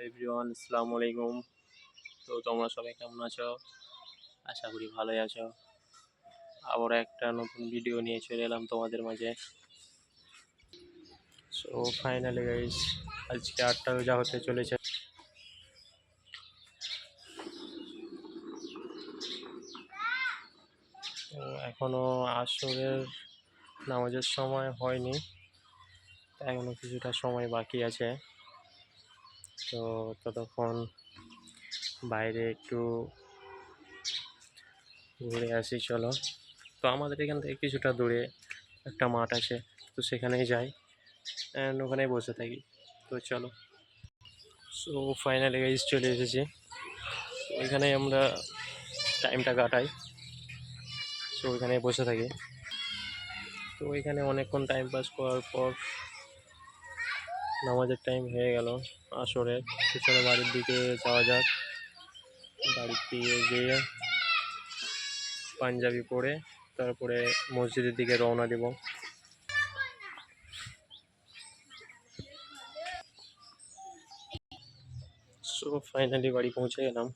Everyone, আসসালামু আলাইকুম। তো তোমরা সবাই কেমন আছো? আশা করি ভালোই আছো। আবার একটা নতুন ভিডিও নিয়ে চলে এলাম তোমাদের মাঝে। সো ফাইনালি গাইস, আজকে 8টা রোজা হতে চলেছে। তো এখনো আসরের নামাজের সময় হয়নি, এখনো কিছুটা সময় বাকি আছে। তো ততক্ষণ বাইরে একটু ঘুরে আসি চলো। তো আমাদের এখান থেকে কিছুটা দূরে একটা মাঠ আছে, তো সেখানেই যাই অ্যান্ড ওখানেই বসে থাকি। তো চলো। সো ফাইনালি গাইজ চলে এসেছি, এখানে আমরা টাইমটা কাটাই। সো ওইখানে বসে থাকি। তো এখানে অনেকক্ষণ টাইম পাস করার পর নামাজের টাইম হয়ে গেল আসরের। তো চলো বাড়ির দিকে যাওয়া যাক। বাড়ির দিকে গিয়ে পাঞ্জাবি পরে তারপরে মসজিদের দিকে রওনা দেব। সো ফাইনালি বাড়ি পৌঁছে গেলাম।